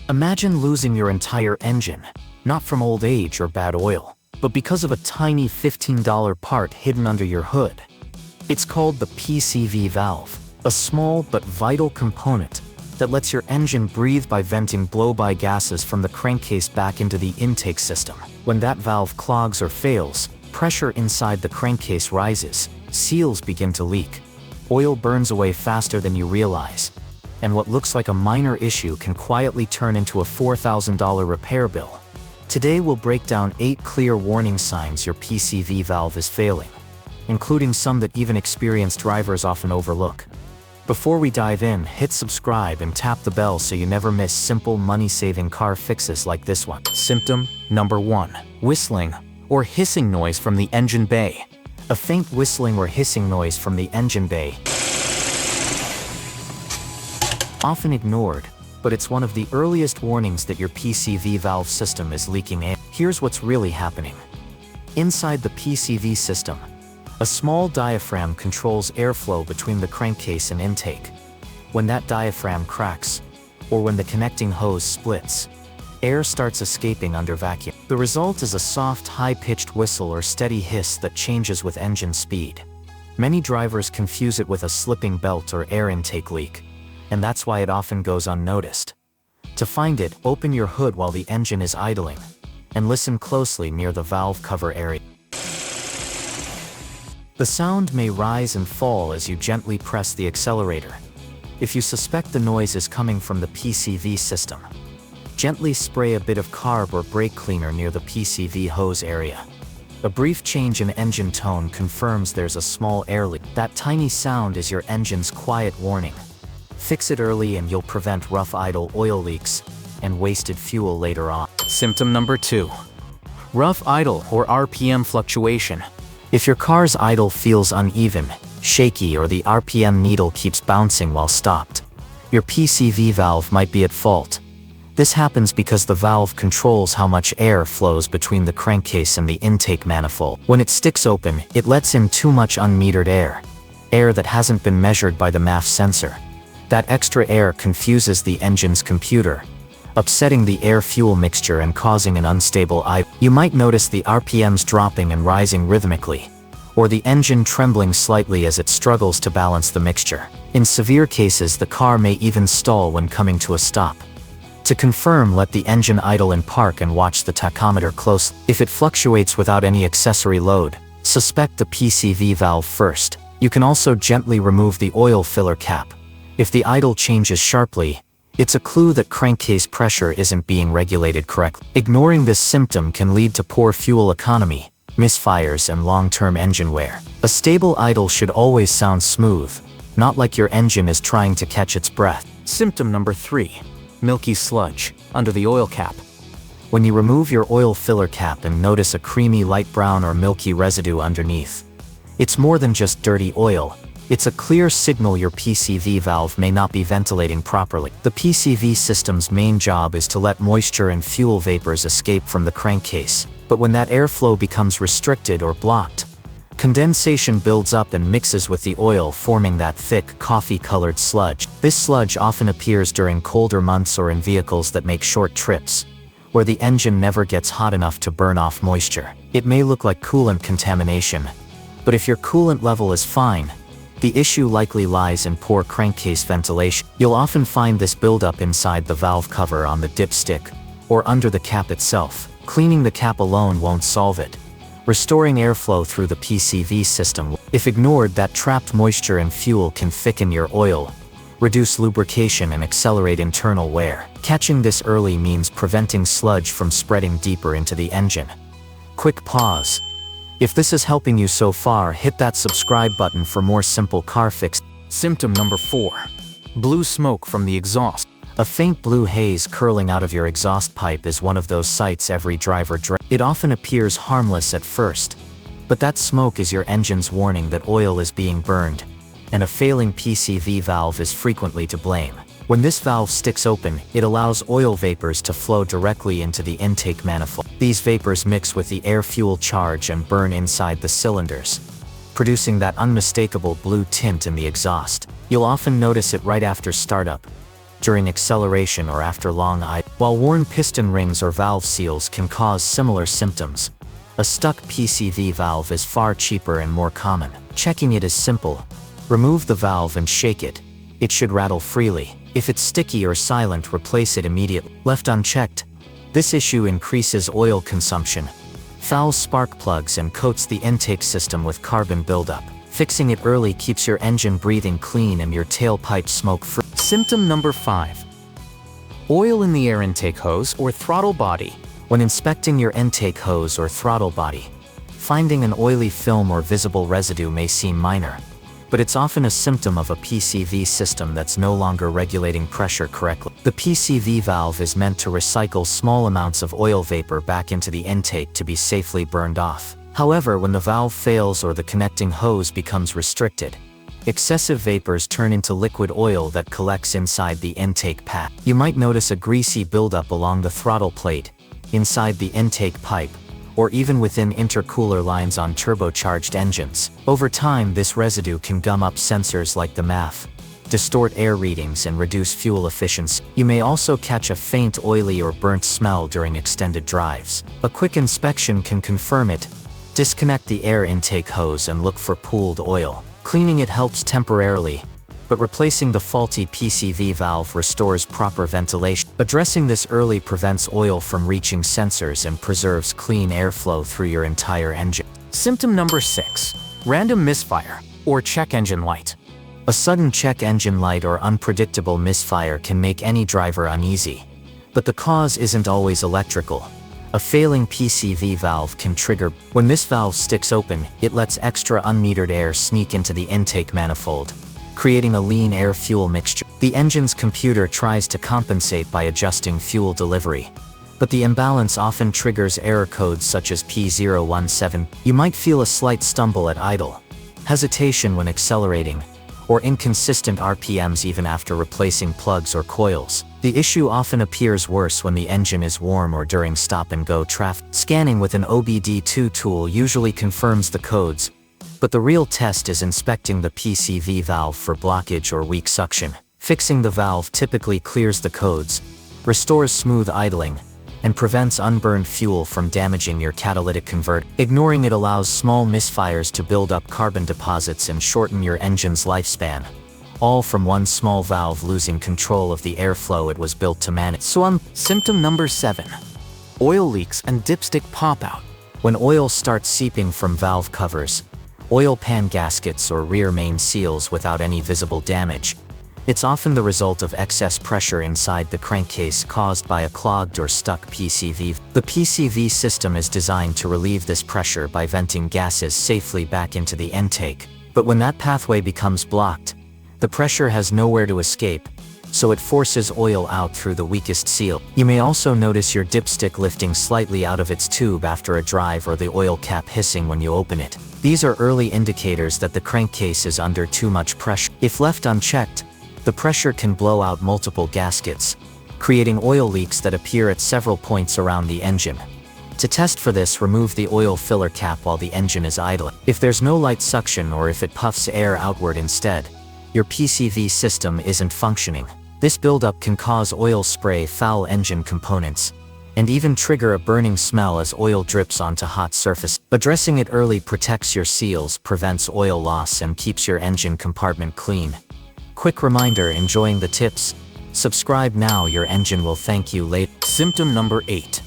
Imagine losing your entire engine, not from old age or bad oil, but because of a tiny $15 part hidden under your hood. It's called the PCV valve, a small but vital component that lets your engine breathe by venting blow-by gases from the crankcase back into the intake system. When that valve clogs or fails, pressure inside the crankcase rises, seals begin to leak, oil burns away faster than you realize, and what looks like a minor issue can quietly turn into a $4,000 repair bill. Today we'll break down 8 clear warning signs your PCV valve is failing, including some that even experienced drivers often overlook. Before we dive in, hit subscribe and tap the bell so you never miss simple money-saving car fixes like this one. Symptom number 1. Whistling or hissing noise from the engine bay. A faint whistling or hissing noise from the engine bay. Often ignored, but it's one of the earliest warnings that your PCV valve system is leaking air. Here's what's really happening. Inside the PCV system, a small diaphragm controls airflow between the crankcase and intake. When that diaphragm cracks, or when the connecting hose splits, air starts escaping under vacuum. The result is a soft, high-pitched whistle or steady hiss that changes with engine speed. Many drivers confuse it with a slipping belt or air intake leak, and that's why it often goes unnoticed. To find it, open your hood while the engine is idling, and listen closely near the valve cover area. The sound may rise and fall as you gently press the accelerator. If you suspect the noise is coming from the PCV system, gently spray a bit of carb or brake cleaner near the PCV hose area. A brief change in engine tone confirms there's a small air leak. That tiny sound is your engine's quiet warning. Fix it early and you'll prevent rough idle oil leaks and wasted fuel later on. Symptom number 2. Rough idle or RPM fluctuation. If your car's idle feels uneven, shaky, or the RPM needle keeps bouncing while stopped, your PCV valve might be at fault. This happens because the valve controls how much air flows between the crankcase and the intake manifold. When it sticks open, it lets in too much unmetered air that hasn't been measured by the MAF sensor. That extra air confuses the engine's computer, upsetting the air-fuel mixture and causing an unstable idle. You might notice the RPMs dropping and rising rhythmically, or the engine trembling slightly as it struggles to balance the mixture. In severe cases, the car may even stall when coming to a stop. To confirm, let the engine idle in park and watch the tachometer closely. If it fluctuates without any accessory load, suspect the PCV valve first. You can also gently remove the oil filler cap. If the idle changes sharply, it's a clue that crankcase pressure isn't being regulated correctly. Ignoring this symptom can lead to poor fuel economy, misfires, and long-term engine wear. A stable idle should always sound smooth, not like your engine is trying to catch its breath. Symptom number 3. Milky sludge under the oil cap. When you remove your oil filler cap and notice a creamy light brown or milky residue underneath, it's more than just dirty oil. It's a clear signal your PCV valve may not be ventilating properly. The PCV system's main job is to let moisture and fuel vapors escape from the crankcase, but when that airflow becomes restricted or blocked, condensation builds up and mixes with the oil, forming that thick, coffee-colored sludge. This sludge often appears during colder months or in vehicles that make short trips, where the engine never gets hot enough to burn off moisture. It may look like coolant contamination, but if your coolant level is fine, the issue likely lies in poor crankcase ventilation. You'll often find this buildup inside the valve cover, on the dipstick, or under the cap itself. Cleaning the cap alone won't solve it. Restoring airflow through the PCV system. If ignored, that trapped moisture and fuel can thicken your oil, reduce lubrication, and accelerate internal wear. Catching this early means preventing sludge from spreading deeper into the engine. Quick pause. If this is helping you so far, hit that subscribe button for more simple car fix. Symptom number 4. Blue smoke from the exhaust. A faint blue haze curling out of your exhaust pipe is one of those sights every driver dreads. It often appears harmless at first, but that smoke is your engine's warning that oil is being burned, and a failing PCV valve is frequently to blame. When this valve sticks open, it allows oil vapors to flow directly into the intake manifold. These vapors mix with the air-fuel charge and burn inside the cylinders, producing that unmistakable blue tint in the exhaust. You'll often notice it right after startup, during acceleration or after long idle. While worn piston rings or valve seals can cause similar symptoms, a stuck PCV valve is far cheaper and more common. Checking it is simple. Remove the valve and shake it. It should rattle freely. If it's sticky or silent, replace it immediately. Left unchecked, this issue increases oil consumption, fouls spark plugs, and coats the intake system with carbon buildup. Fixing it early keeps your engine breathing clean and your tailpipe smoke-free. Symptom number 5. Oil in the air intake hose or throttle body. When inspecting your intake hose or throttle body, finding an oily film or visible residue may seem minor, but it's often a symptom of a PCV system that's no longer regulating pressure correctly. The PCV valve is meant to recycle small amounts of oil vapor back into the intake to be safely burned off. However, when the valve fails or the connecting hose becomes restricted, excessive vapors turn into liquid oil that collects inside the intake pad. You might notice a greasy buildup along the throttle plate, inside the intake pipe, or even within intercooler lines on turbocharged engines. Over time, this residue can gum up sensors like the MAF, distort air readings, and reduce fuel efficiency. You may also catch a faint oily or burnt smell during extended drives. A quick inspection can confirm it. Disconnect the air intake hose and look for pooled oil. Cleaning it helps temporarily, but replacing the faulty PCV valve restores proper ventilation. Addressing this early prevents oil from reaching sensors and preserves clean airflow through your entire engine. Symptom number 6. Random misfire, or check engine light. A sudden check engine light or unpredictable misfire can make any driver uneasy, but the cause isn't always electrical. A failing PCV valve can trigger. When this valve sticks open, it lets extra unmetered air sneak into the intake manifold, creating a lean air-fuel mixture. The engine's computer tries to compensate by adjusting fuel delivery, but the imbalance often triggers error codes such as P017. You might feel a slight stumble at idle, hesitation when accelerating, or inconsistent RPMs even after replacing plugs or coils. The issue often appears worse when the engine is warm or during stop-and-go traffic. Scanning with an OBD2 tool usually confirms the codes, but the real test is inspecting the PCV valve for blockage or weak suction. Fixing the valve typically clears the codes, restores smooth idling, and prevents unburned fuel from damaging your catalytic converter. Ignoring it allows small misfires to build up carbon deposits and shorten your engine's lifespan, all from one small valve losing control of the airflow it was built to manage. Symptom number 7. Oil leaks and dipstick pop out. When oil starts seeping from valve covers, oil pan gaskets, or rear main seals without any visible damage, it's often the result of excess pressure inside the crankcase caused by a clogged or stuck PCV. The PCV system is designed to relieve this pressure by venting gases safely back into the intake, but when that pathway becomes blocked, the pressure has nowhere to escape, so it forces oil out through the weakest seal. You may also notice your dipstick lifting slightly out of its tube after a drive, or the oil cap hissing when you open it. These are early indicators that the crankcase is under too much pressure. If left unchecked, the pressure can blow out multiple gaskets, creating oil leaks that appear at several points around the engine. To test for this, remove the oil filler cap while the engine is idling. If there's no light suction, or if it puffs air outward instead, your PCV system isn't functioning. This buildup can cause oil spray, foul engine components, and even trigger a burning smell as oil drips onto hot surface. Addressing it early protects your seals, prevents oil loss, and keeps your engine compartment clean. Quick reminder: enjoying the tips? Subscribe now, your engine will thank you later. Symptom number 8.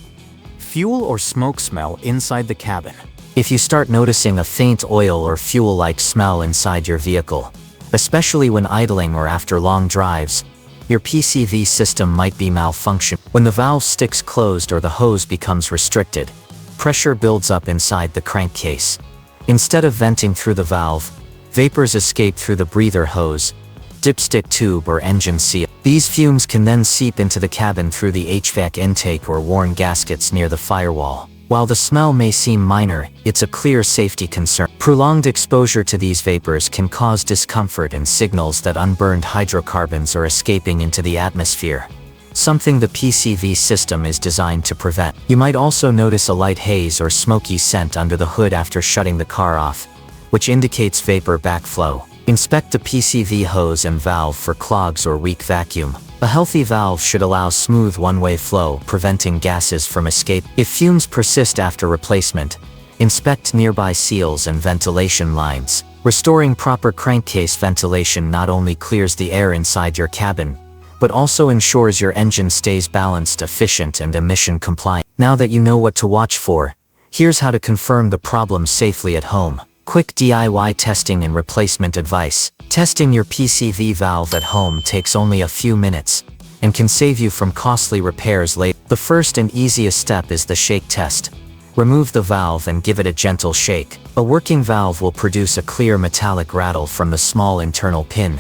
Fuel or smoke smell inside the cabin. If you start noticing a faint oil or fuel-like smell inside your vehicle, especially when idling or after long drives, your PCV system might be malfunctioning. When the valve sticks closed or the hose becomes restricted, pressure builds up inside the crankcase. Instead of venting through the valve, vapors escape through the breather hose, dipstick tube, or engine seal. These fumes can then seep into the cabin through the HVAC intake or worn gaskets near the firewall. While the smell may seem minor, it's a clear safety concern. Prolonged exposure to these vapors can cause discomfort and signals that unburned hydrocarbons are escaping into the atmosphere, something the PCV system is designed to prevent. You might also notice a light haze or smoky scent under the hood after shutting the car off, which indicates vapor backflow. Inspect the PCV hose and valve for clogs or weak vacuum. A healthy valve should allow smooth one-way flow, preventing gases from escape. If fumes persist after replacement, inspect nearby seals and ventilation lines. Restoring proper crankcase ventilation not only clears the air inside your cabin, but also ensures your engine stays balanced, efficient, and emission compliant. Now that you know what to watch for, here's how to confirm the problem safely at home. Quick DIY testing and replacement advice. Testing your PCV valve at home takes only a few minutes and can save you from costly repairs later. The first and easiest step is the shake test. Remove the valve and give it a gentle shake. A working valve will produce a clear metallic rattle from the small internal pin.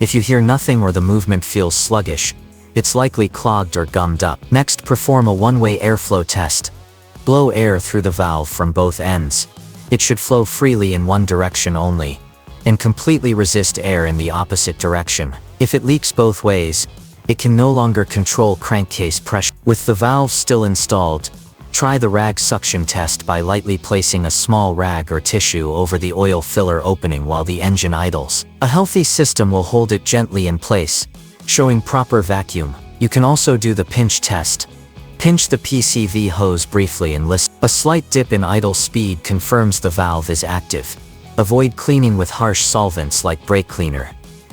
If you hear nothing or the movement feels sluggish, it's likely clogged or gummed up. Next, perform a one-way airflow test. Blow air through the valve from both ends. It should flow freely in one direction only, and completely resist air in the opposite direction. If it leaks both ways, it can no longer control crankcase pressure. With the valve still installed, try the rag suction test by lightly placing a small rag or tissue over the oil filler opening while the engine idles. A healthy system will hold it gently in place, showing proper vacuum. You can also do the pinch test. Pinch the PCV hose briefly and listen. A slight dip in idle speed confirms the valve is active. Avoid cleaning with harsh solvents like brake cleaner.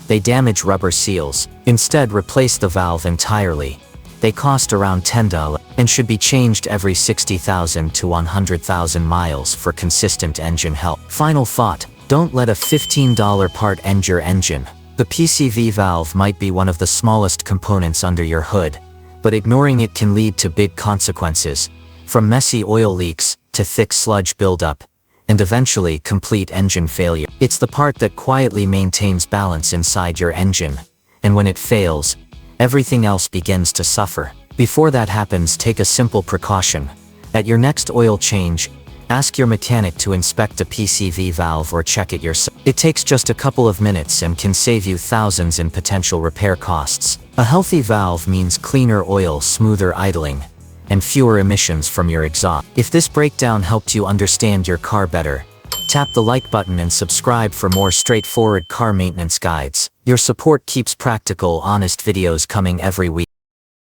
They damage rubber seals. Instead, replace the valve entirely. They cost around $10 and should be changed every 60,000 to 100,000 miles for consistent engine health. Final thought, don't let a $15 part end your engine. The PCV valve might be one of the smallest components under your hood, but ignoring it can lead to big consequences, from messy oil leaks to thick sludge buildup, and eventually complete engine failure. It's the part that quietly maintains balance inside your engine, and when it fails, everything else begins to suffer. Before that happens, take a simple precaution. At your next oil change, ask your mechanic to inspect the PCV valve or check it yourself. It takes just a couple of minutes and can save you thousands in potential repair costs. A healthy valve means cleaner oil, smoother idling, and fewer emissions from your exhaust. If this breakdown helped you understand your car better, tap the like button and subscribe for more straightforward car maintenance guides. Your support keeps practical, honest videos coming every week.